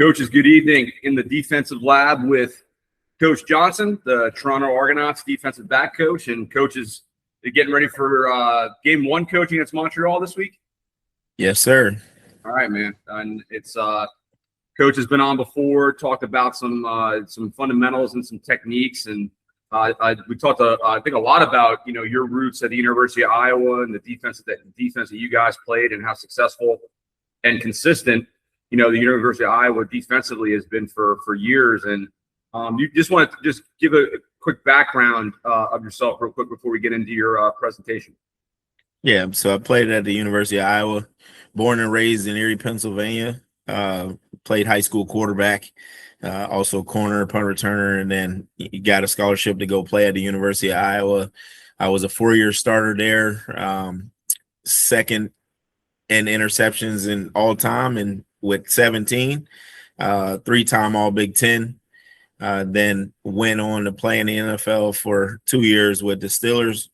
Coaches, good evening. In the defensive lab with Coach Johnson, the Toronto Argonauts defensive back coach, and coaches getting ready for game one coaching against Montreal this week. Yes, sir. All right, man. And it's coach has been on before, talked about some fundamentals and some techniques, and we talked I think a lot about your roots at the University of Iowa and the defense that you guys played and how successful and consistent the University of Iowa defensively has been for years. And you just want to just give a quick background of yourself real quick before we get into your presentation. Yeah, so I played at the University of Iowa, born and raised in Erie, Pennsylvania. Played high school quarterback, also corner, punt returner, and then got a scholarship to go play at the University of Iowa. I was a 4-year starter there, second in interceptions in all time, and with 17, 3-time All Big Ten. Then went on to play in the NFL for 2 years with the Steelers.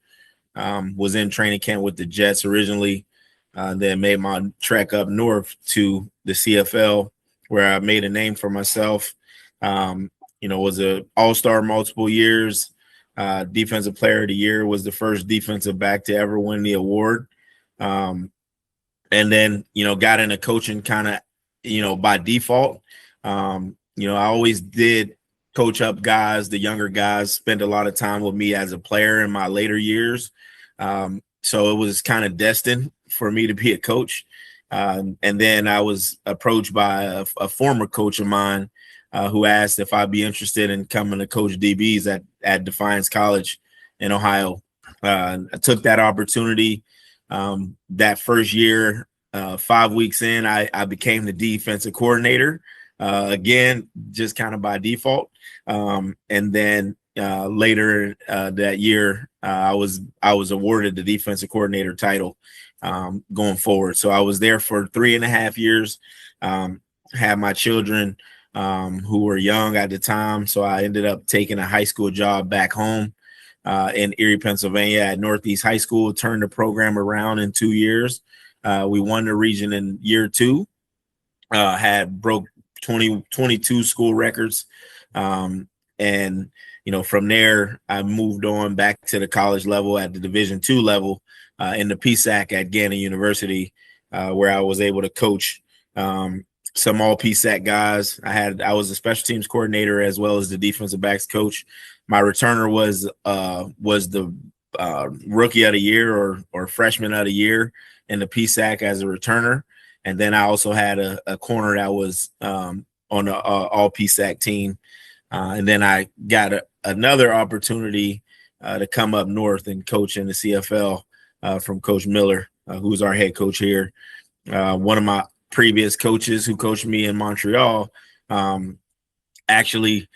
Was in training camp with the Jets originally, then made my trek up north to the CFL, where I made a name for myself. Was an all-star multiple years. Defensive player of the year, was the first defensive back to ever win the award. And then, got into coaching kind of, by default. I always did coach up guys, the younger guys, spent a lot of time with me as a player in my later years. So it was kind of destined for me to be a coach. And then I was approached by a former coach of mine who asked if I'd be interested in coming to coach DBs at Defiance College in Ohio. I took that opportunity. That first year, 5 weeks in, I became the defensive coordinator. Again, just kind of by default. And then later that year, I was awarded the defensive coordinator title going forward. So I was there for 3.5 years, had my children who were young at the time. So I ended up taking a high school job back home in Erie, Pennsylvania at Northeast High School, turned the program around in 2 years. We won the region in year 2, had broke 22 school records. And, from there, I moved on back to the college level at the Division II level in the PSAC at Gannett University, where I was able to coach some all PSAC guys. I was a special teams coordinator as well as the defensive backs coach. My returner was the rookie of the year or freshman of the year in the PSAC as a returner. And then I also had a corner that was on the all PSAC team. And then I got another opportunity to come up north and coach in the CFL from Coach Miller, who's our head coach here. One of my previous coaches who coached me in Montreal actually,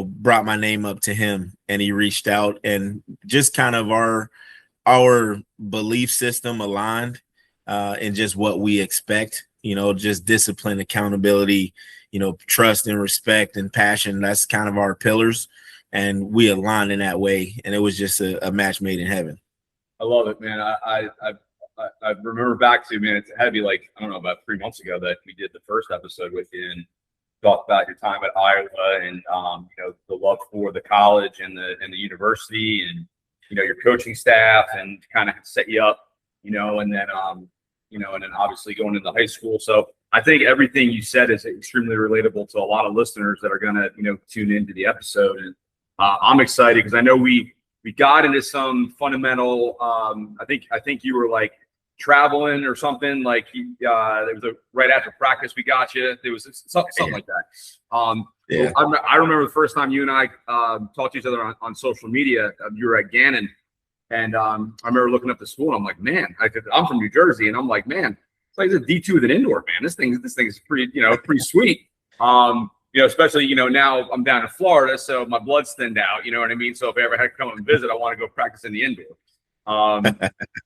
brought my name up to him, and he reached out, and just kind of our belief system aligned in just what we expect, just discipline, accountability, trust and respect and passion. That's kind of our pillars, and we aligned in that way. And it was just a match made in heaven. I love it, man. I remember back to, man, it had to be like, I don't know, about 3 months ago that we did the first episode with you and talked about your time at Iowa and, the love for the college and the university and, your coaching staff, and kind of set you up, and then, and then obviously going into high school. So I think everything you said is extremely relatable to a lot of listeners that are going to, tune into the episode. And I'm excited because I know we got into some fundamental. I think you were like traveling or something. Like there was right after practice we got you. There was something like that. Yeah. I remember the first time you and I talked to each other on social media. You were at Gannon, and I remember looking up the school. And I'm like, man, I'm from New Jersey, and I'm like, man. It's like the D2 with an indoor, man. This thing is pretty, pretty sweet. Especially, now I'm down in Florida, so my blood's thinned out, you know what I mean? So if I ever had to come and visit, I want to go practice in the indoor.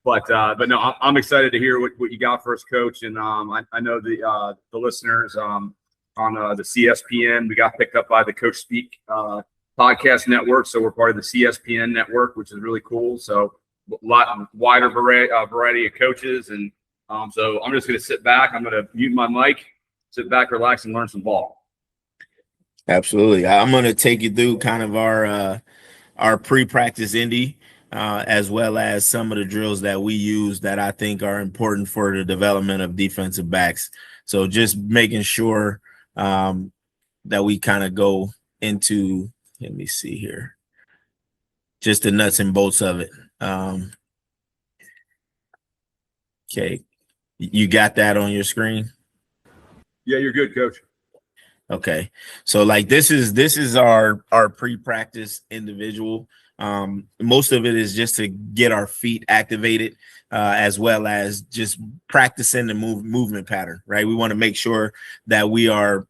But no, I'm excited to hear what you got for us, Coach. And I know the listeners on the CSPN, we got picked up by the Coach Speak podcast network. So we're part of the CSPN network, which is really cool. So a lot wider variety of coaches. And so I'm just going to sit back. I'm going to mute my mic, sit back, relax, and learn some ball. Absolutely. I'm going to take you through kind of our pre-practice indie, as well as some of the drills that we use that I think are important for the development of defensive backs. So just making sure that we kind of go into, let me see here, just the nuts and bolts of it. Okay. You got that on your screen? Yeah, you're good, coach. Okay. So like this is our pre-practice individual. Most of it is just to get our feet activated, as well as just practicing the movement pattern, right? We want to make sure that we are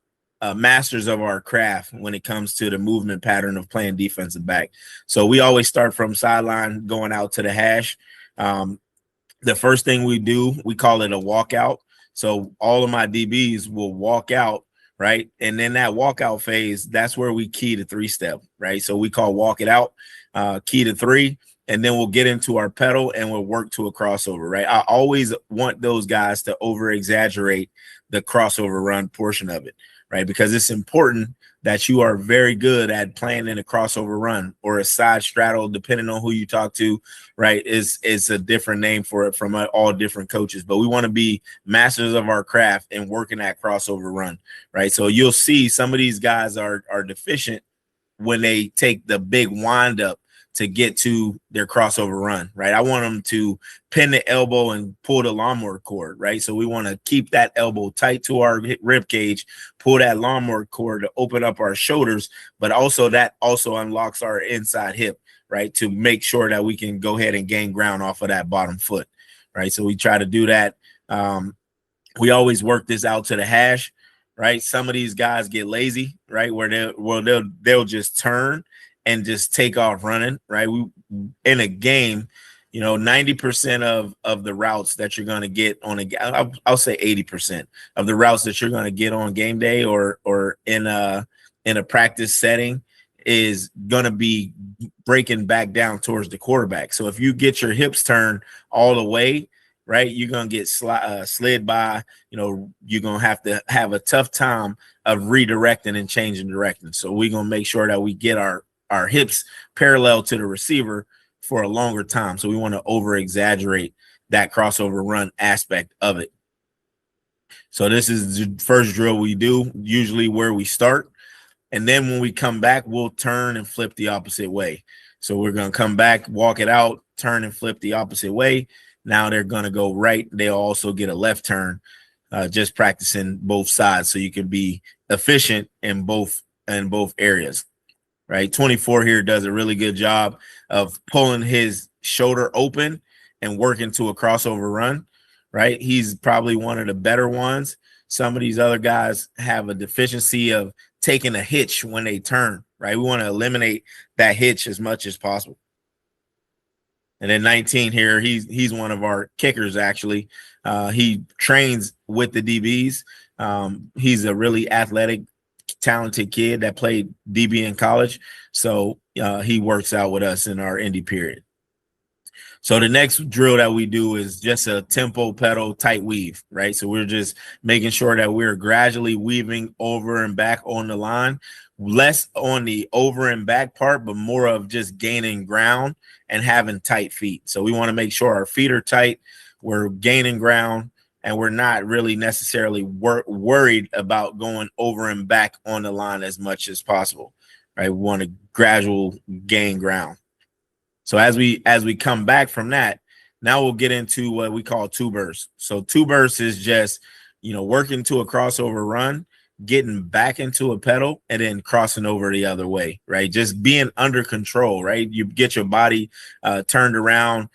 masters of our craft when it comes to the movement pattern of playing defensive back. So we always start from sideline going out to the hash. The first thing we do, we call it a walkout. So all of my DBs will walk out, right? And then that walkout phase, that's where we key to 3-step, right? So we call walk it out, key to 3, and then we'll get into our pedal and we'll work to a crossover, right? I always want those guys to over exaggerate the crossover run portion of it, right? Because it's important that you are very good at playing in a crossover run or a side straddle, depending on who you talk to, right? It's a different name for it from all different coaches, but we want to be masters of our craft and working that crossover run, right? So you'll see some of these guys are deficient when they take the big wind up to get to their crossover run, right? I want them to pin the elbow and pull the lawnmower cord, right? So we want to keep that elbow tight to our rib cage, pull that lawnmower cord to open up our shoulders, but also that also unlocks our inside hip, right? To make sure that we can go ahead and gain ground off of that bottom foot, right? So we try to do that. We always work this out to the hash, right? Some of these guys get lazy, right? Where they'll just turn and just take off running, right? We in a game, 90% of the routes that you're going to get on I'll say 80% of the routes that you're going to get on game day or in a practice setting is going to be breaking back down towards the quarterback. So if you get your hips turned all the way, right, you're going to get slid by, you're going to have a tough time of redirecting and changing direction. So we're going to make sure that we get our hips parallel to the receiver for a longer time. So we want to over exaggerate that crossover run aspect of it. So this is the first drill we do, usually where we start. And then when we come back, we'll turn and flip the opposite way. So we're going to come back, walk it out, turn and flip the opposite way. Now they're going to go right. They'll also get a left turn, just practicing both sides so you can be efficient in both areas. Right, 24 here does a really good job of pulling his shoulder open and working to a crossover run. Right, he's probably one of the better ones. Some of these other guys have a deficiency of taking a hitch when they turn. Right, we want to eliminate that hitch as much as possible. And then 19 here, he's one of our kickers, actually. He trains with the DBs. He's a really athletic, talented kid that played DB in college. So he works out with us in our indie period. So the next drill that we do is just a tempo pedal tight weave, right? So we're just making sure that we're gradually weaving over and back on the line, less on the over and back part, but more of just gaining ground and having tight feet. So we want to make sure our feet are tight, we're gaining ground, and we're not really necessarily worried about going over and back on the line as much as possible, right? We want to gradual gain ground. So as we come back from that, now we'll get into what we call two bursts. So two bursts is just, working to a crossover run, getting back into a pedal, and then crossing over the other way, right? Just being under control, right? You get your body turned around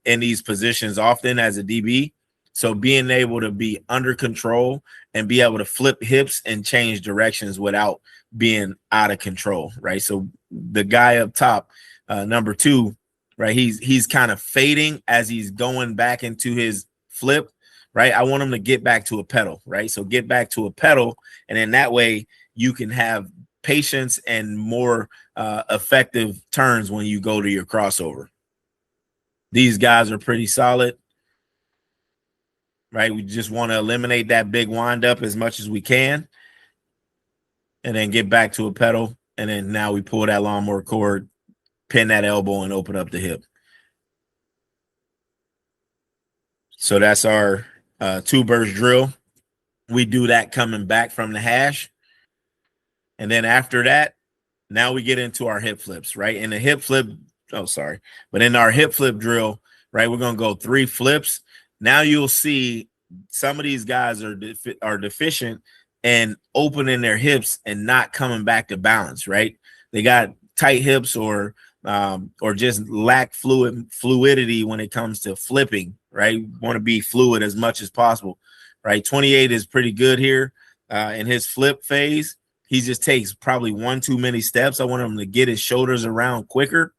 in these positions often as a DB. So being able to be under control and be able to flip hips and change directions without being out of control, right? So the guy up top, number 2, right? He's kind of fading as he's going back into his flip, right? I want him to get back to a pedal, right? So get back to a pedal, and then that way you can have patience and more effective turns when you go to your crossover. These guys are pretty solid, right? We just want to eliminate that big wind up as much as we can. and then get back to a pedal. And then now we pull that lawnmower cord, pin that elbow, and open up the hip. So that's our 2-burst drill. We do that coming back from the hash. And then after that, now we get into our hip flips, right? In the hip flip, but in our hip flip drill, right, we're going to go 3 flips. Now you'll see some of these guys are deficient in opening their hips and not coming back to balance, right? They got tight hips or just lack fluidity when it comes to flipping, right? Want to be fluid as much as possible, right? 28 is pretty good here in his flip phase. He just takes probably 1 too many steps. I want him to get his shoulders around quicker,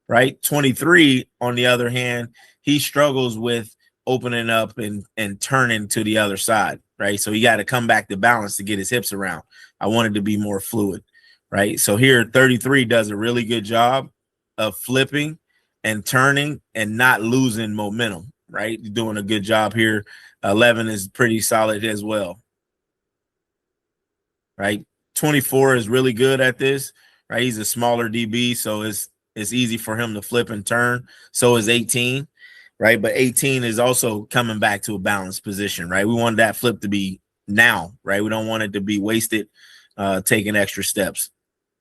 right? 23, on the other hand, he struggles with opening up and turning to the other side, right? So he got to come back to balance to get his hips around. I wanted to be more fluid, right? So here, 33 does a really good job of flipping and turning and not losing momentum, right? Doing a good job here. 11 is pretty solid as well, right? 24 is really good at this, right? He's a smaller DB, so it's easy for him to flip and turn. So is 18, right? But 18 is also coming back to a balanced position, right? We want that flip to be now, right? We don't want it to be wasted taking extra steps.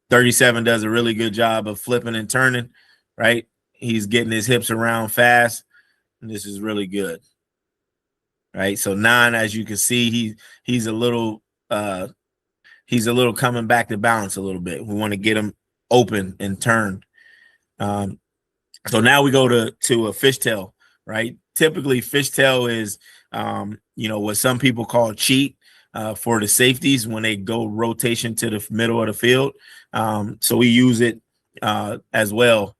37 does a really good job of flipping and turning, right? He's getting his hips around fast, and this is really good, right? So 9, as you can see, he's a little coming back to balance a little bit. We want to get him open and turned. So now we go to a fishtail, right? Typically, fishtail is, what some people call cheat for the safeties when they go rotation to the middle of the field. So we use it as well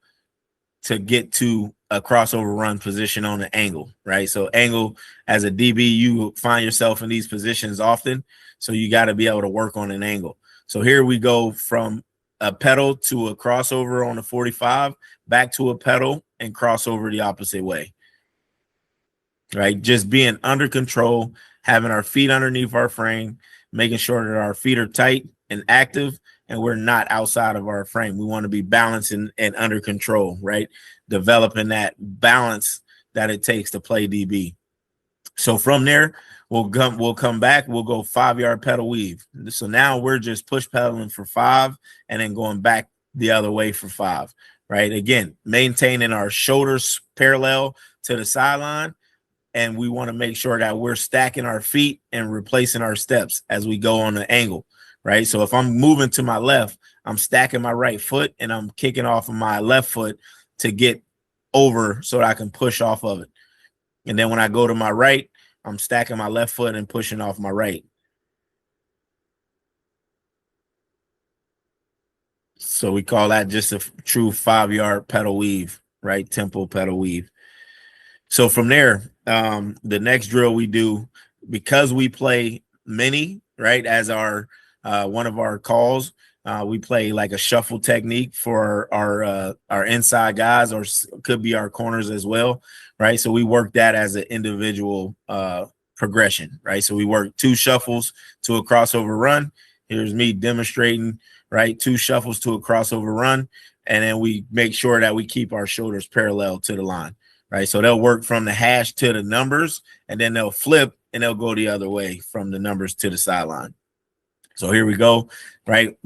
to get to a crossover run position on an angle, right? So angle, as a DB, you find yourself in these positions often. So you got to be able to work on an angle. So here we go from a pedal to a crossover on the 45, back to a pedal and crossover the opposite way, right? Just being under control, having our feet underneath our frame, making sure that our feet are tight and active and we're not outside of our frame. We want to be balanced and under control, right? Developing that balance that it takes to play DB. So from there, we'll come back. We'll go 5-yard pedal weave. So now we're just push pedaling for 5 and then going back the other way for 5, right? Again, maintaining our shoulders parallel to the sideline. And we want to make sure that we're stacking our feet and replacing our steps as we go on the angle, right? So if I'm moving to my left, I'm stacking my right foot and I'm kicking off of my left foot to get over so that I can push off of it. And then when I go to my right, I'm stacking my left foot and pushing off my right. So we call that just a true 5-yard pedal weave, right? Tempo pedal weave. So from there, the next drill we do, because we play mini, right, as our one of our calls, we play like a shuffle technique for our inside guys, or could be our corners as well, right? So we work that as an individual progression, right? So we work 2 shuffles to a crossover run. Here's me demonstrating, right? 2 shuffles to a crossover run, and then we make sure that we keep our shoulders parallel to the line. Right, so they'll work from the hash to the numbers, and then they'll flip and they'll go the other way from the numbers to the sideline. So here we go, right?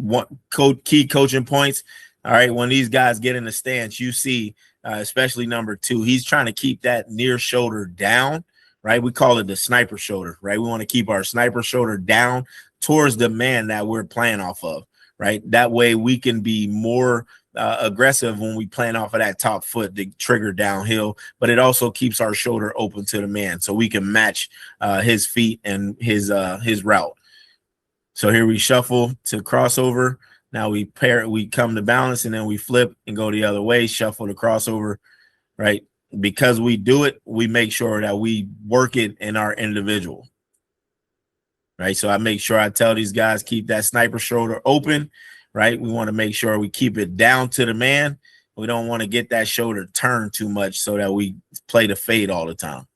Key coaching points. All right, when these guys get in the stance, you see, especially number 2, he's trying to keep that near shoulder down, right? We call it the sniper shoulder, right? We want to keep our sniper shoulder down towards the man that we're playing off of, right? That way we can be more aggressive when we playing off of that top foot to trigger downhill, but it also keeps our shoulder open to the man so we can match his feet and his route. So here we shuffle to crossover. Now we come to balance, and then we flip and go the other way, shuffle to crossover, right? Because we do it, we make sure that we work it in our individual, right? So I make sure I tell these guys, keep that sniper shoulder open, right? We want to make sure we keep it down to the man. We don't want to get that shoulder turned too much so that we play the fade all the time.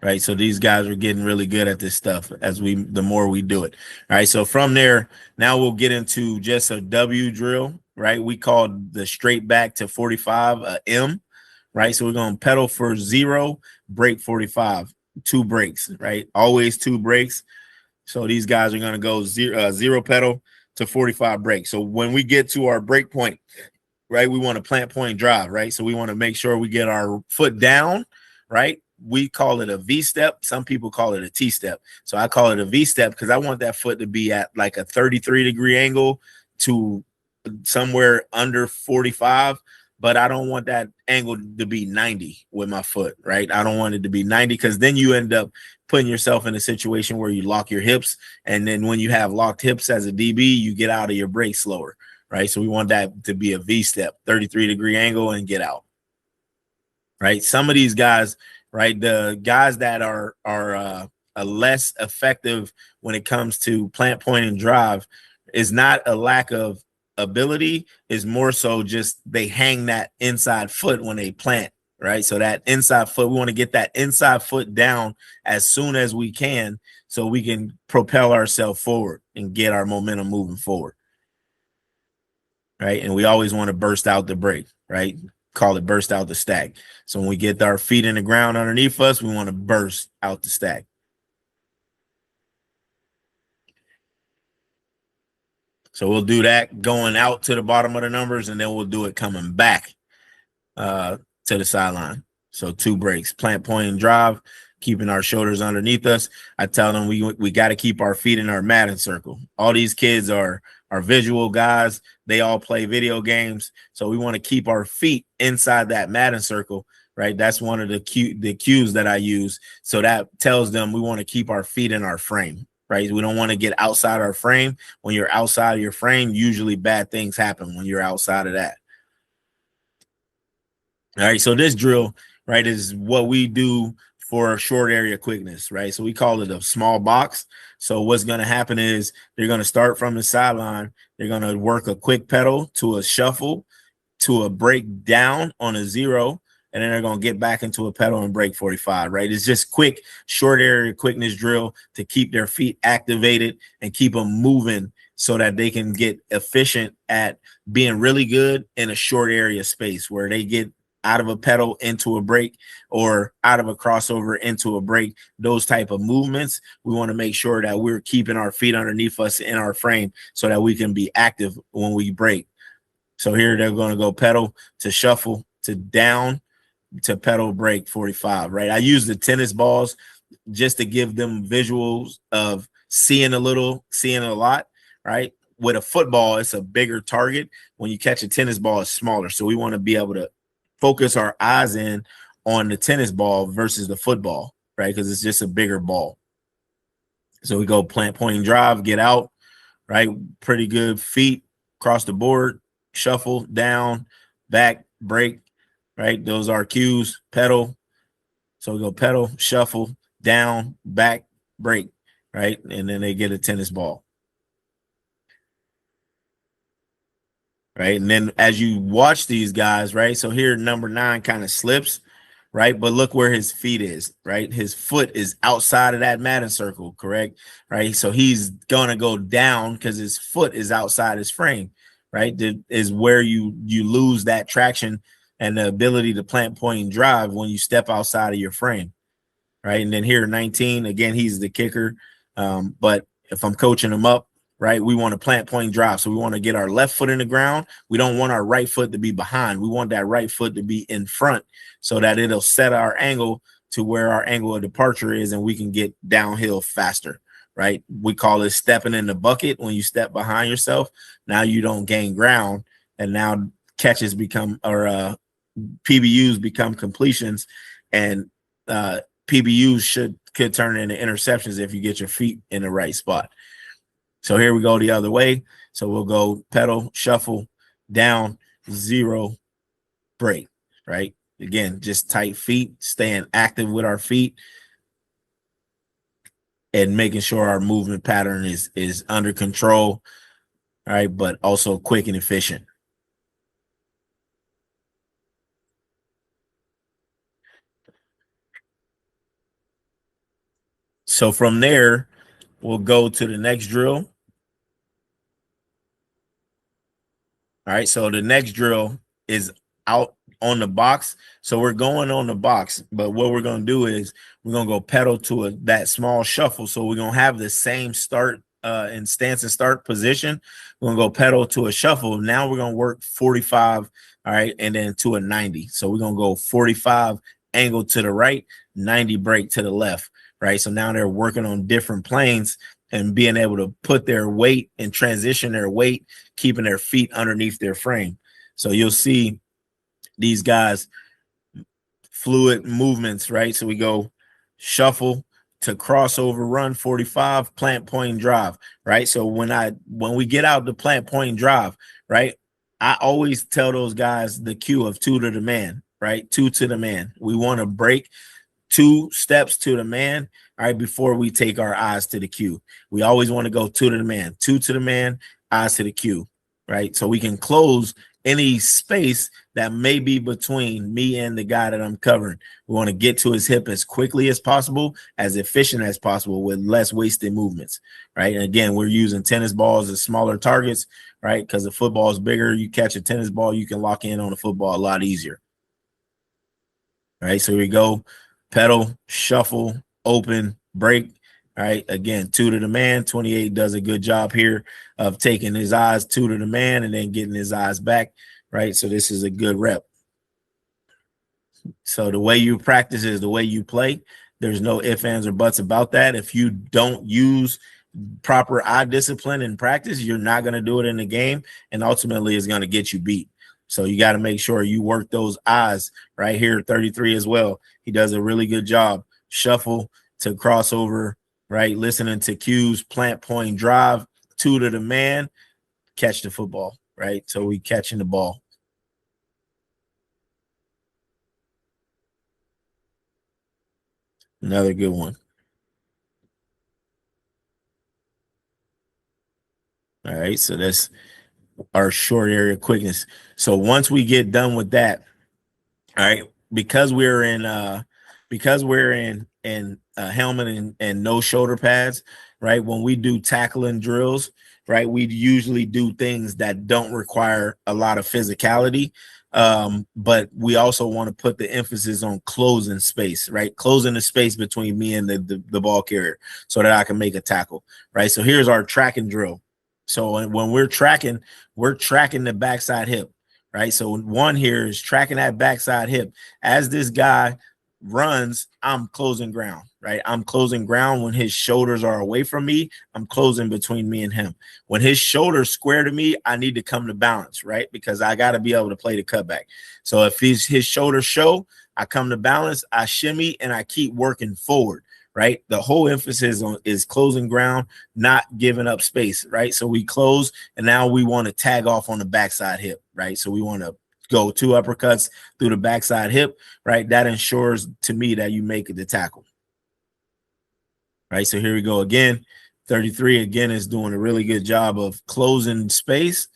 right? So these guys are getting really good at this stuff the more we do it. All right. So from there, now we'll get into just a W drill, right? We call the straight back to 45 a M, right? So we're going to pedal for 0, break 45, 2 breaks, right? Always 2 breaks. So these guys are going to go 0 pedal to 45 break. So when we get to our break point, right, we want to plant point drive, right? So we want to make sure we get our foot down, right? We call it a V step. Some people call it a T step. So I call it a V step because I want that foot to be at like a 33-degree angle to somewhere under 45, but I don't want that angle to be 90 with my foot, right? I don't want it to be 90 because then you end up putting yourself in a situation where you lock your hips. And then when you have locked hips as a DB, you get out of your break slower, right? So we want that to be a V step, 33-degree angle and get out, right? Some of these guys, right, the guys that are less effective when it comes to plant, point, and drive is not a lack of ability, is more so just they hang that inside foot when they plant, right? So that inside foot, we want to get that inside foot down as soon as we can so we can propel ourselves forward and get our momentum moving forward, right? And we always want to burst out the break, right? Call it burst out the stack. So when we get our feet in the ground underneath us, we want to burst out the stack. So we'll do that going out to the bottom of the numbers, and then we'll do it coming back to the sideline. So 2 breaks, plant, point, and drive, keeping our shoulders underneath us. I tell them we got to keep our feet in our Madden circle. All these kids are visual guys. They all play video games. So we want to keep our feet inside that Madden circle, right? That's one of the cues that I use. So that tells them we want to keep our feet in our frame, right? We don't want to get outside our frame. When you're outside of your frame, usually bad things happen when you're outside of that. All right, so this drill, right, is what we do for short area quickness, right? So we call it a small box. So what's going to happen is they're going to start from the sideline. They're going to work a quick pedal to a shuffle to a break down on a 0, and then they're going to get back into a pedal and break 45, right? It's just quick, short area quickness drill to keep their feet activated and keep them moving so that they can get efficient at being really good in a short area space where they get out of a pedal into a break or out of a crossover into a break. Those type of movements, we want to make sure that we're keeping our feet underneath us in our frame so that we can be active when we break. So here they're going to go pedal to shuffle to down to pedal break 45, right? I use the tennis balls just to give them visuals of seeing a little, seeing a lot, right? With a football, it's a bigger target. When you catch a tennis ball, it's smaller. So we want to be able to focus our eyes in on the tennis ball versus the football, right? Because it's just a bigger ball. So we go plant, point, drive, get out, right? Pretty good feet across the board, shuffle, down, back, break, right? Those are cues, pedal. So we go pedal, shuffle, down, back, break, right? And then they get a tennis ball. Right. And then as you watch these guys, right? So here, number 9 kind of slips, right? But look where his feet is, right? His foot is outside of that Madden circle, correct? Right. So he's going to go down because his foot is outside his frame, right? That is where you lose that traction and the ability to plant, point, and drive when you step outside of your frame, right? And then here, 19, again, he's the kicker. But if I'm coaching him up, right, we want to plant, point, drive. So we want to get our left foot in the ground. We don't want our right foot to be behind. We want that right foot to be in front so that it'll set our angle to where our angle of departure is and we can get downhill faster, right? We call it stepping in the bucket. When you step behind yourself, now you don't gain ground, and now catches become, or PBUs become completions, and PBUs could turn into interceptions if you get your feet in the right spot. So here we go the other way. So we'll go pedal, shuffle, down, 0, break, right? Again, just tight feet, staying active with our feet and making sure our movement pattern is under control, all right, but also quick and efficient. So from there, we'll go to the next drill. All right, so the next drill is out on the box. So we're going on the box, but what we're going to do is we're going to go pedal to that small shuffle. So we're going to have the same start and stance and start position. We're going to go pedal to a shuffle. Now we're going to work 45, all right, and then to a 90. So we're going to go 45 angle to the right, 90 break to the left, right? So now they're working on different planes and being able to put their weight and transition their weight, keeping their feet underneath their frame. So you'll see these guys fluid movements, right? So we go shuffle to crossover run 45, plant point drive, right? So when we get out the plant point drive, right, I always tell those guys the cue of 2 to the man, right? 2 to the man. We want to break 2 steps to the man, all right, before we take our eyes to the cue. We always want to go 2 to the man, 2 to the man, eyes to the cue, right? So we can close any space that may be between me and the guy that I'm covering. We want to get to his hip as quickly as possible, as efficient as possible, with less wasted movements, right? And again, we're using tennis balls as smaller targets, right? Because the football is bigger. You catch a tennis ball, you can lock in on a football a lot easier. All right, so we go pedal, shuffle, open, break. All right, again, 2 to the man. 28 does a good job here of taking his eyes 2 to the man and then getting his eyes back, right? So this is a good rep. So the way you practice is the way you play. There's no ifs, ands, or buts about that. If you don't use proper eye discipline in practice, you're not going to do it in the game, and ultimately it's going to get you beat. So you got to make sure you work those eyes right here. 33 as well. He does a really good job. Shuffle to crossover, right? Listening to cues, plant point drive, 2 to the man, catch the football, right? So we catching the ball. Another good one. All right, so that's our short area quickness. So once we get done with that, all right, because we're in helmet and no shoulder pads, right? When we do tackling drills, right, we usually do things that don't require a lot of physicality. But we also want to put the emphasis on closing space, right? Closing the space between me and the ball carrier so that I can make a tackle, right? So here's our tracking drill. So when we're tracking the backside hip, right? So one here is tracking that backside hip. As this guy runs, I'm closing ground, right? I'm closing ground when his shoulders are away from me. I'm closing between me and him. When his shoulders square to me, I need to come to balance, right? Because I got to be able to play the cutback. So if his shoulders show, I come to balance, I shimmy, and I keep working forward, right? The whole emphasis is closing ground, not giving up space, right? So we close, and now we want to tag off on the backside hip, right? So we want to go 2 uppercuts through the backside hip, right? That ensures to me that you make the tackle, right? So here we go again. 33 again is doing a really good job of closing space,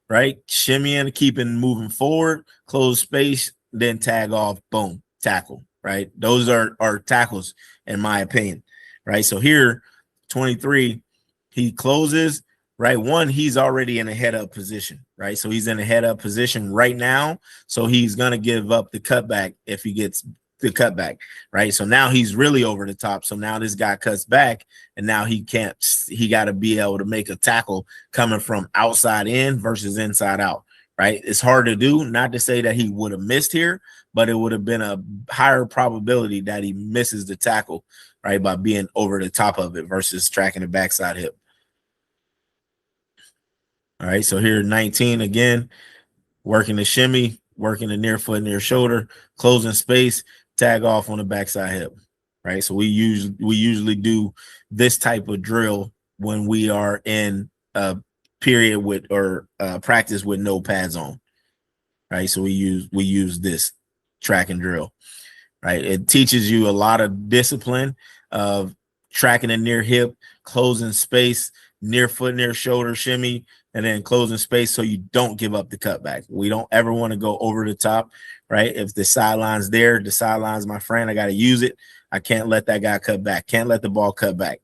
right? Shimmying, keeping moving forward, close space, then tag off, boom, tackle, right? Those are tackles, in my opinion, right? So here, 23, he closes, right? One, he's already in a head-up position, right? So he's in a head-up position right now, so he's going to give up the cutback if he gets the cutback, right? So now he's really over the top. So now this guy cuts back, and now he got to be able to make a tackle coming from outside in versus inside out, right? It's hard to do, not to say that he would have missed here, but it would have been a higher probability that he misses the tackle, right, by being over the top of it versus tracking the backside hip. All right, so here 19 again, working the shimmy, working the near foot, near shoulder, closing space, tag off on the backside hip, right? So we usually do this type of drill when we are in a period with or practice with no pads on, right? So we use this track and drill, right? It teaches you a lot of discipline of tracking the near hip, closing space, near foot, near shoulder shimmy, and then closing space so you don't give up the cutback. We don't ever want to go over the top, right? If the sideline's there, the sideline's my friend. I got to use it. I can't let that guy cut back. Can't let the ball cut back.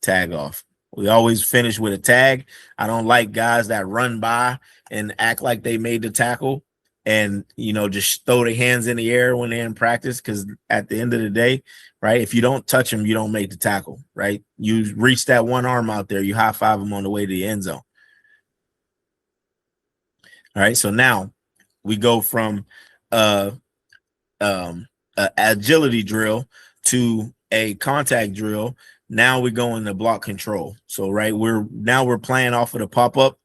Tag off. We always finish with a tag. I don't like guys that run by and act like they made the tackle and, you know, just throw their hands in the air when they're in practice, because at the end of the day, right, if you don't touch them, you don't make the tackle, right? You reach that one arm out there, you high-five them on the way to the end zone. All right, so now we go from a agility drill to a contact drill. Now we go into block control. So, right, we're playing off of the pop-up.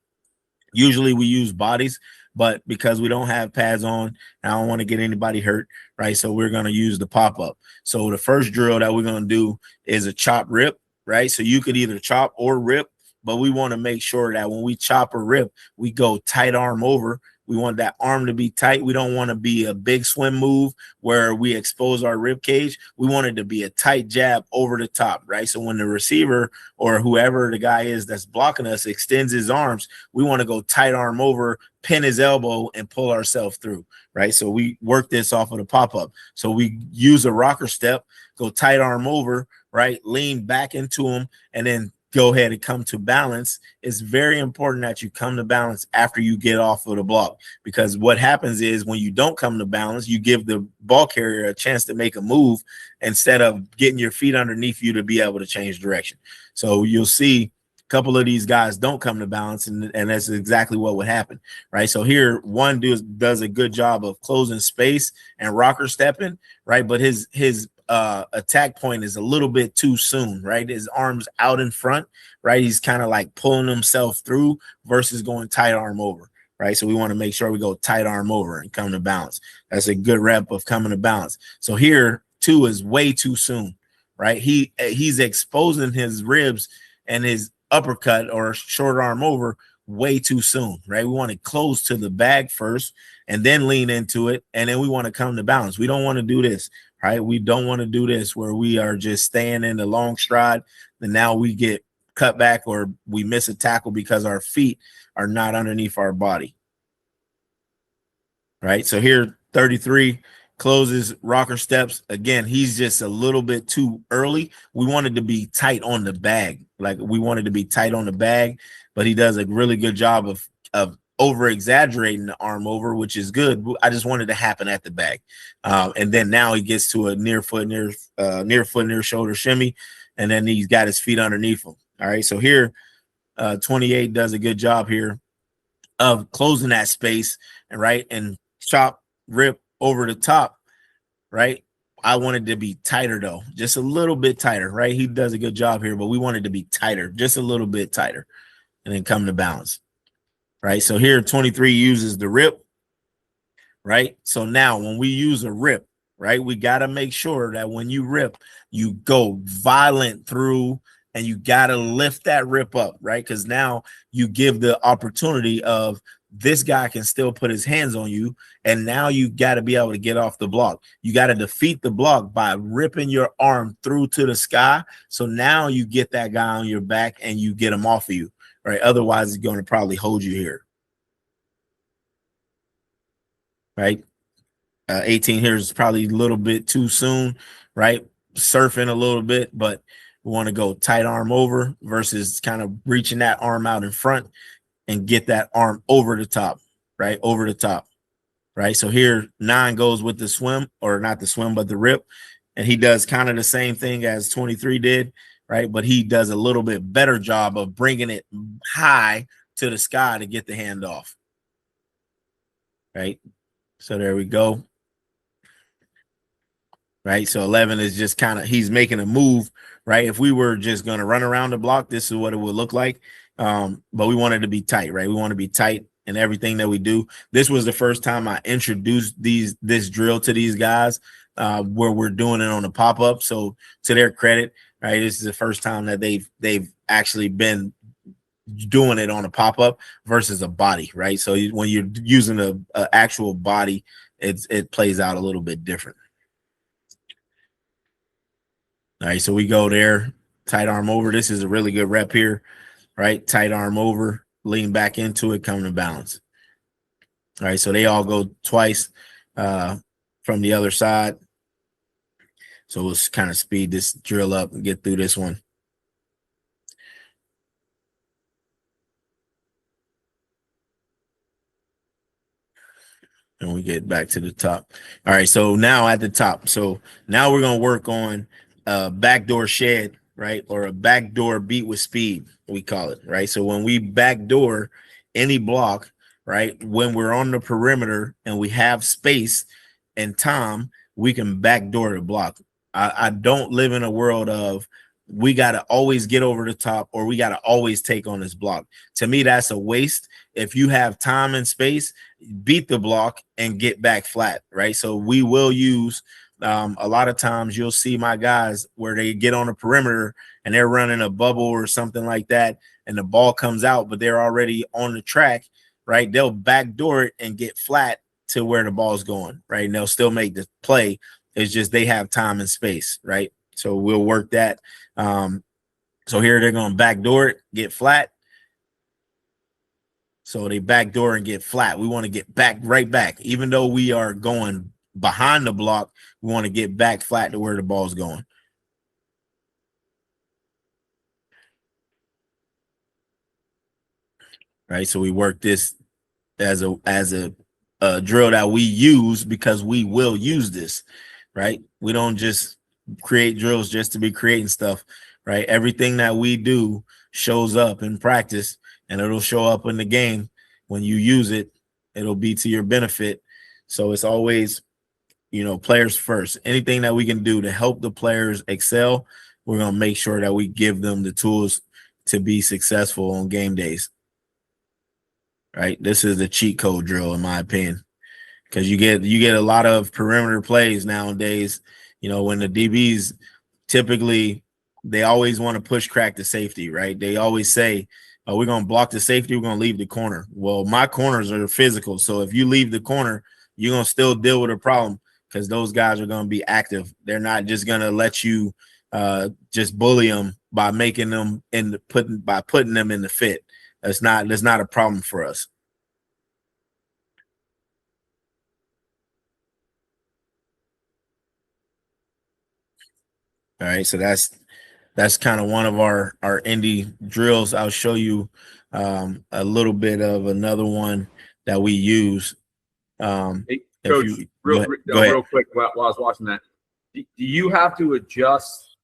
Usually we use bodies, but because we don't have pads on, I don't want to get anybody hurt, right? So we're going to use the pop-up. So the first drill that we're going to do is a chop rip, right? So you could either chop or rip, but we want to make sure that when we chop or rip, we go tight arm over. We want that arm to be tight. We don't want to be a big swim move where we expose our rib cage. We want it to be a tight jab over the top, right? So when the receiver or whoever the guy is that's blocking us extends his arms, we want to go tight arm over, pin his elbow, and pull ourselves through, right? So we work this off of the pop-up. So we use a rocker step, go tight arm over, right? Lean back into him, and then go ahead and come to balance. It's very important that you come to balance after you get off of the block, because what happens is when you don't come to balance, you give the ball carrier a chance to make a move instead of getting your feet underneath you to be able to change direction. So you'll see a couple of these guys don't come to balance, and that's exactly what would happen, right? So here, one does a good job of closing space and rocker stepping, right? But his attack point is a little bit too soon, right? His arms out in front, right? He's kind of like pulling himself through versus going tight arm over, right? So we want to make sure we go tight arm over and come to balance. That's a good rep of coming to balance. So here, 2 is way too soon, right? He's exposing his ribs and his uppercut or short arm over way too soon, right? We want to close to the bag first and then lean into it, and then we want to come to balance. We don't want to do this, right? We don't want to do this where we are just staying in the long stride, and now we get cut back or we miss a tackle because our feet are not underneath our body, right? So here, 33 closes, rocker steps. Again, he's just a little bit too early. We wanted to be tight on the bag. Like we wanted to be tight on the bag, but he does a really good job of over exaggerating the arm over, which is good. I just wanted to happen at the bag. And then now he gets to a near shoulder shimmy, and then he's got his feet underneath him. All right. So here, 28 does a good job here of closing that space and right and chop, rip over the top. Right. I wanted to be tighter though, just a little bit tighter. Right. He does a good job here, but we wanted to be tighter, just a little bit tighter, and then come to balance. Right. So here 23 uses the rip. Right. So now when we use a rip, right, we got to make sure that when you rip, you go violent through and you got to lift that rip up. Right. Because now you give the opportunity of this guy can still put his hands on you. And now you got to be able to get off the block. You got to defeat the block by ripping your arm through to the sky. So now you get that guy on your back and you get him off of you. Right. Otherwise, he's going to probably hold you here. Right. 18 here is probably a little bit too soon. Right. Surfing a little bit, but we want to go tight arm over versus kind of reaching that arm out in front and get that arm over the top. Right. Over the top. Right. So here 9 goes with the swim, or not the swim, but the rip. And he does kind of the same thing as 23 did. Right. But he does a little bit better job of bringing it high to the sky to get the hand off. Right. So there we go. Right. So 11 is just kind of, he's making a move. Right. If we were just going to run around the block, this is what it would look like. But we wanted to be tight. Right. We want to be tight in everything that we do. This was the first time I introduced this drill to these guys, where we're doing it on a pop-up. So to their credit, right, this is the first time that they've actually been doing it on a pop-up versus a body, right? So when you're using a actual body, it plays out a little bit different. All right, so we go there, tight arm over. This is a really good rep here. right? Tight arm over, lean back into it, come to balance. All right, so they all go twice from the other side. So we'll kind of speed this drill up and get through this one. And we get back to the top. All right, so now at the top. So now we're going to work on a backdoor shed, right? Or a backdoor beat with speed, we call it, right? So when we backdoor any block, right, when we're on the perimeter and we have space and time, we can backdoor the block. I don't live in a world of we got to always get over the top or we got to always take on this block. To me, that's a waste. If you have time and space, beat the block and get back flat, right? So we will use a lot of times you'll see my guys where they get on the perimeter and they're running a bubble or something like that, and the ball comes out, but they're already on the track, right? They'll backdoor it and get flat to where the ball's going, right? And they'll still make the play. It's just they have time and space, right? So we'll work that. So here they're going to backdoor it, get flat. So they backdoor and get flat. We want to get back right back. Even though we are going behind the block, we want to get back flat to where the ball's going. Right. So we work this as a drill that we use because we will use this. Right. We don't just create drills just to be creating stuff. Right. Everything that we do shows up in practice, and it'll show up in the game. When you use it, it'll be to your benefit. So it's always, players first. Anything that we can do to help the players excel, we're going to make sure that we give them the tools to be successful on game days. Right? This is the cheat code drill, in my opinion, because you get a lot of perimeter plays nowadays. When the DBs typically, they always want to push crack the safety, right? They always say, oh, we're going to block the safety, we're going to leave the corner. Well, my corners are physical, so if you leave the corner, you're going to still deal with a problem because those guys are going to be active. They're not just going to let you just bully them by making them putting them in the fit. That's not a problem for us. All right, so that's kind of one of our indie drills. I'll show you a little bit of another one that we use. Hey, Coach, real quick, while I was watching that, do you have to adjust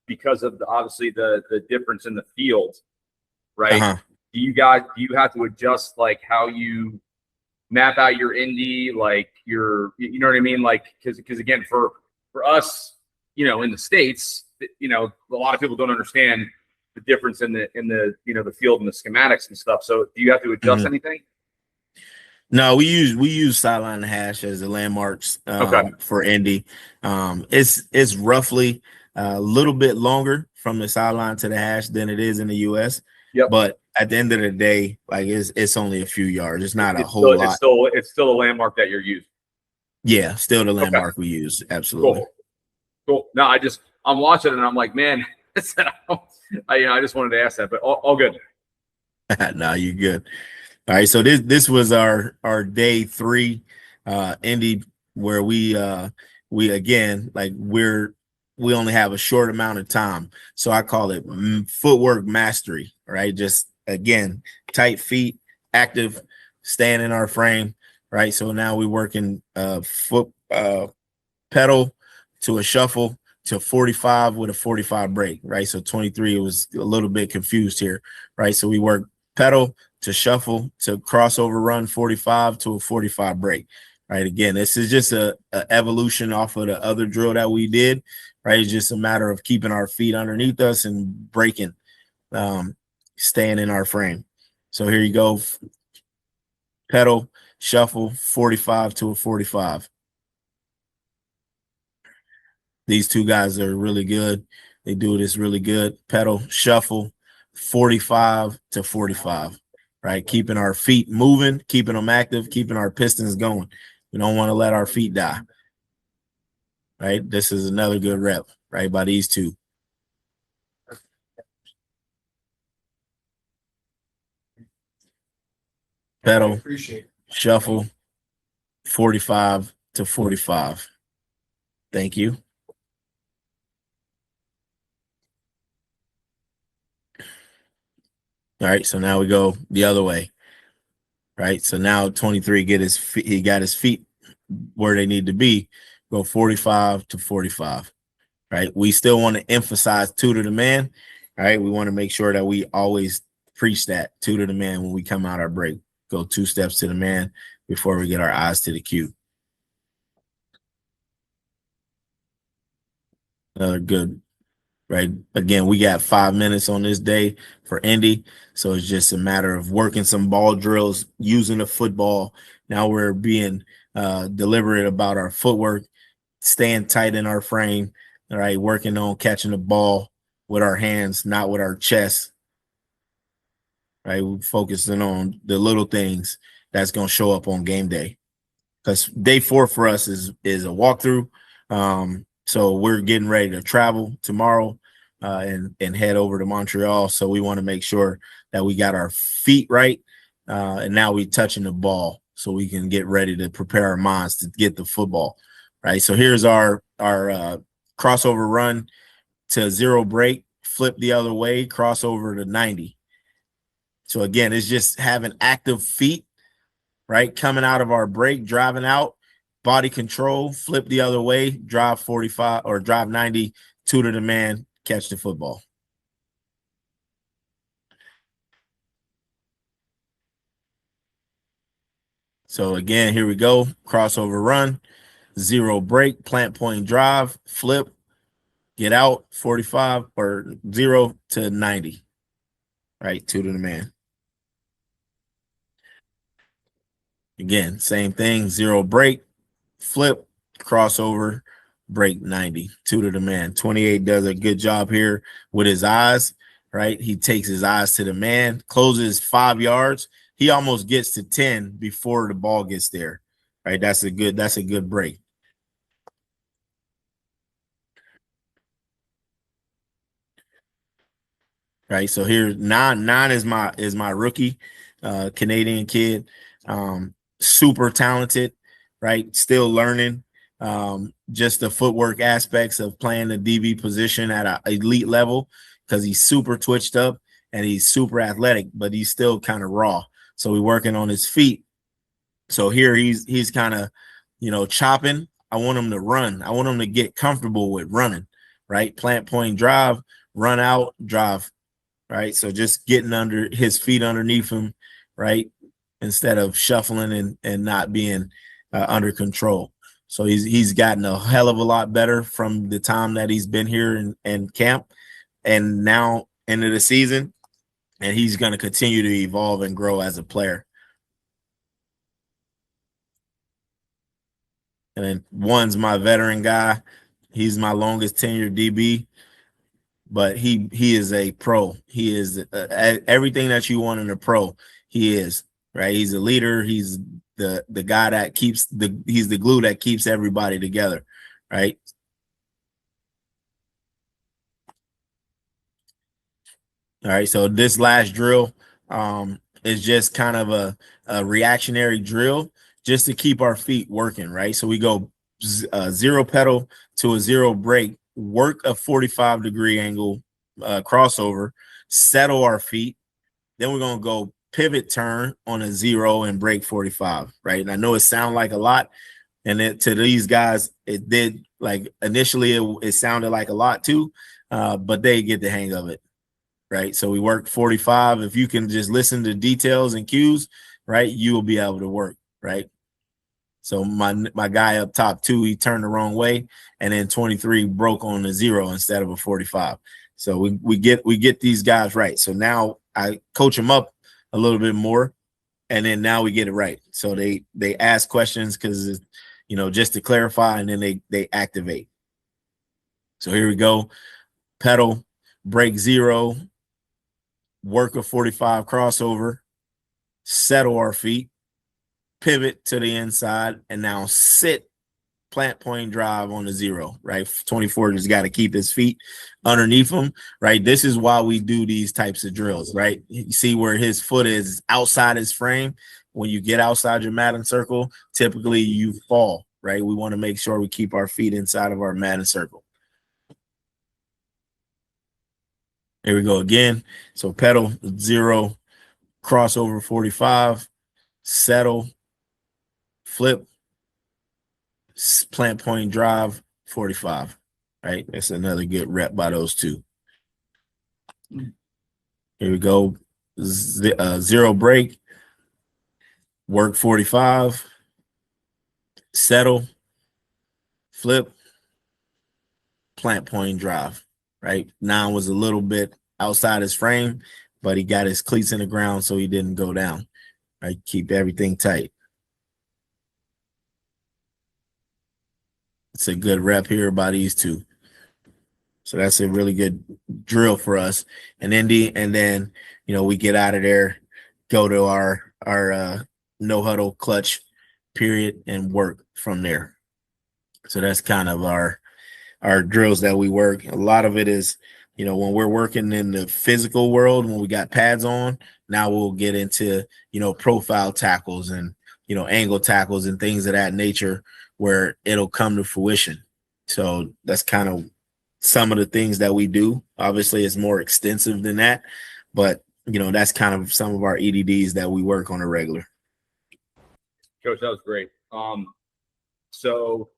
because of obviously the difference in the field, right? Uh-huh. Do you have to adjust like how you map out your indie, like you know what I mean? Like, because again, for us, in the States, a lot of people don't understand the difference in the the field and the schematics and stuff. So do you have to adjust anything? No, we use sideline and hash as the landmarks for Indy. It's roughly a little bit longer from the sideline to the hash than it is in the US. Yep. But at the end of the day, like it's only a few yards. It's not a whole lot. It's still a landmark that you're using. Yeah, still the landmark we use. Absolutely. Cool. No, I'm watching it and I'm like, man, I just wanted to ask that, but all good. No, you're good. All right, so this was our day 3 Indy, where we again, like we only have a short amount of time, so I call it footwork mastery. Right, just again, tight feet, active, staying in our frame. Right, so now we're working foot pedal to a shuffle to 45 with a 45 break. Right, so 23. It was a little bit confused here. Right, so we work pedal to shuffle to crossover run 45 to a 45 break. Right, again, this is just a evolution off of the other drill that we did. Right, it's just a matter of keeping our feet underneath us and breaking, staying in our frame. So here you go, pedal, shuffle, 45 to a 45. These two guys are really good. They do this really good. Pedal, shuffle, 45 to 45. Right, keeping our feet moving, keeping them active, keeping our pistons going. We don't want to let our feet die. Right, this is another good rep, right, by these two. pedal, shuffle, 45 to 45. Thank you. All right, so now we go the other way. Right, so now 23 he got his feet where they need to be. Go 45 to 45. Right, we still want to emphasize 2 to the man. Right, we want to make sure that we always preach that 2 to the man when we come out our break. Go 2 steps to the man before we get our eyes to the cue. Another good. Right. Again, we got 5 minutes on this day for Indy. So it's just a matter of working some ball drills, using the football. Now we're being deliberate about our footwork, staying tight in our frame. All right. Working on catching the ball with our hands, not with our chest. Right. We're focusing on the little things that's going to show up on game day. Because day 4 for us is a walkthrough. So we're getting ready to travel tomorrow and head over to Montreal. So we want to make sure that we got our feet right. And now we're touching the ball so we can get ready to prepare our minds to get the football. Right. So here's our crossover run to 0 break, flip the other way, crossover to 90. So again, it's just having active feet, right? Coming out of our break, driving out. Body control, flip the other way, drive 45 or drive 90, 2 to the man, catch the football. So again, here we go. Crossover run, 0 break, plant point drive, flip, get out 45 or 0 to 90. Right, 2 to the man. Again, same thing, 0 break, flip, crossover, break 90, 2 to the man. 28 does a good job here with his eyes, right? He takes his eyes to the man, closes 5 yards. He almost gets to 10 before the ball gets there, right? That's a good break. Right, so here nine is my rookie, Canadian kid, super talented, right? Still learning. Just the footwork aspects of playing the DB position at an elite level because he's super twitched up and he's super athletic, but he's still kind of raw. So we're working on his feet. So here he's kind of, chopping. I want him to run. I want him to get comfortable with running, right? Plant point drive, run out, drive, right? So just getting under his feet underneath him, right? Instead of shuffling and not being under control. So he's gotten a hell of a lot better from the time that he's been here in camp and now into the season. And he's going to continue to evolve and grow as a player. And then one's my veteran guy. He's my longest tenured DB, but he is a pro. He is everything that you want in a pro. He is, right? He's a leader. He's the guy that he's the glue that keeps everybody together, right? All right, so this last drill is just kind of a reactionary drill just to keep our feet working, right? So we go 0 pedal to a 0 break, work a 45-degree angle crossover, settle our feet. Then we're going to go pivot turn on a 0 and break 45, right? And I know it sounds like a lot, and to these guys, it did, like initially it sounded like a lot too, but they get the hang of it. Right. So we work 45. If you can just listen to details and cues, right, you will be able to work. Right. So my guy up top 2, he turned the wrong way. And then 23 broke on the 0 instead of a 45. So we get these guys right. So now I coach them up a little bit more. And then now we get it right. So they ask questions because, just to clarify, and then they activate. So here we go. Pedal, break 0. Work a 45 crossover, settle our feet, pivot to the inside, and now sit plant point drive on the 0, right? 24 just got to keep his feet underneath him, right? This is why we do these types of drills, right? You see where his foot is outside his frame. when you get outside your mat and circle, typically you fall, right? We want to make sure we keep our feet inside of our mat and circle. Here we go again. So pedal 0, crossover 45, settle, flip, plant point drive 45, right? That's another good rep by those two. Here we go. 0 break, work 45, settle, flip, plant point drive, right? Now was a little bit outside his frame, but he got his cleats in the ground so he didn't go down, right? Keep everything tight. It's a good rep here by these two. So that's a really good drill for us. And then you know, we get out of there, go to our no huddle clutch period and work from there. So that's kind of our drills that we work. A lot of it is, you know, when we're working in the physical world, when we got pads on, now we'll get into, you know, profile tackles and, you know, angle tackles and things of that nature where it'll come to fruition. So that's kind of some of the things that we do. Obviously, it's more extensive than that, but, you know, that's kind of some of our EDDs that we work on a regular. Coach, that was great. So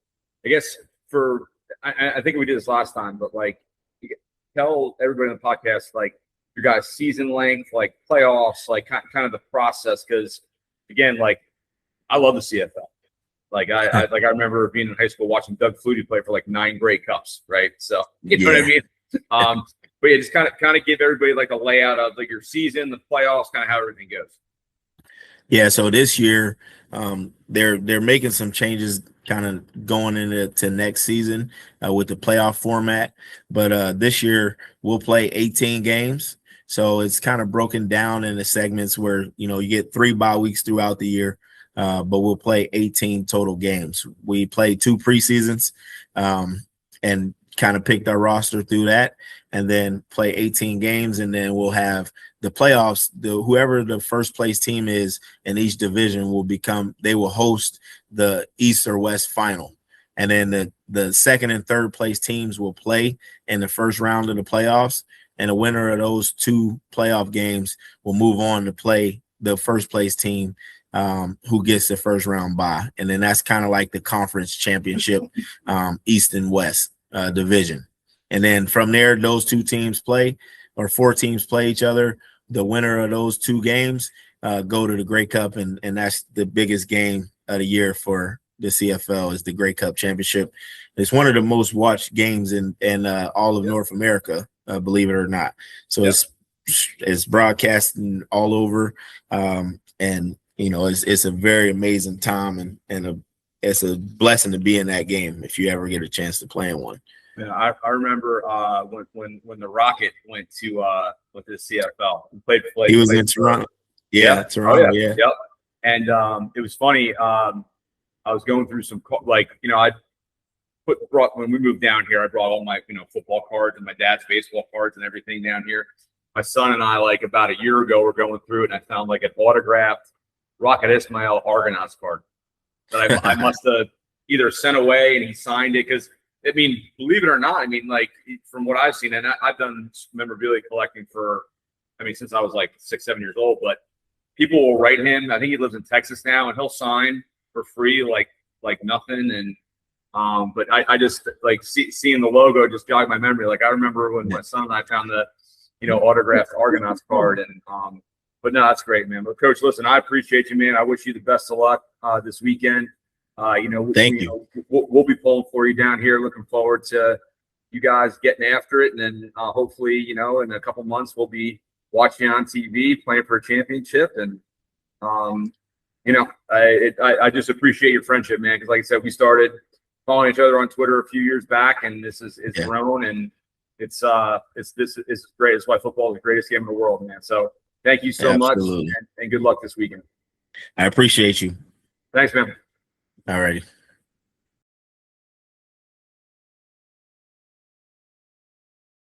I guess I think we did this last time, but like, tell everybody on the podcast, like, your guys' season length, like playoffs, like kind of the process. Because again, like, I love the CFL. Like I remember being in high school watching Doug Flutie play for like 9 Grey Cups, right? So you know what I mean. But yeah, just kind of give everybody like a layout of like your season, the playoffs, kind of how everything goes. Yeah, so this year, they're making some changes, kind of going into next season with the playoff format. But this year we'll play 18 games, so it's kind of broken down into segments where, you know, you get 3 bye weeks throughout the year, but we'll play 18 total games. We played 2 preseasons, and kind of picked our roster through that, and then play 18 games, and then we'll have the playoffs. Whoever the first place team is in each division they will host the East or West final. And then the second and third place teams will play in the first round of the playoffs. And the winner of those 2 playoff games will move on to play the first place team, who gets the first round bye. And then that's kind of like the conference championship, East and West division. And then from there, those 2 teams play, or 4 teams play each other. The winner of those 2 games go to the Grey Cup, and that's the biggest game of the year for the CFL, is the Grey Cup Championship. It's one of the most watched games in all of North America, believe it or not. So it's broadcasting all over, and you know, it's a very amazing time, and it's a blessing to be in that game if you ever get a chance to play in one. Yeah, I remember when the Rocket went to with the CFL. He was in Toronto. Yeah, Toronto. Oh, yeah. Yep. And it was funny. I was going through some, like, you know, when we moved down here, I brought all my, you know, football cards and my dad's baseball cards and everything down here. My son and I, like about a year ago, were going through it, and I found like an autographed Rocket Ismail Argonauts card that I must have either sent away and he signed it, because I mean, believe it or not, I mean, like, from what I've seen, and I've done memorabilia collecting since I was like 6, 7 years old, but people will write him. I think he lives in Texas now, and he'll sign for free, like nothing. And but I just like seeing the logo just jogged my memory. Like, I remember when my son and I found the, you know, autographed Argonauts card, and but no, that's great, man. But Coach, listen, I appreciate you, man. I wish you the best of luck this weekend. You know, thank you. We'll be pulling for you down here. Looking forward to you guys getting after it, and then hopefully, you know, in a couple months we'll be watching you on TV, playing for a championship. And you know, I just appreciate your friendship, man. Because like I said, we started following each other on Twitter a few years back, and it's grown, and it's great. It's why football is the greatest game in the world, man. So thank you so much, and good luck this weekend. I appreciate you. Thanks, man. All righty.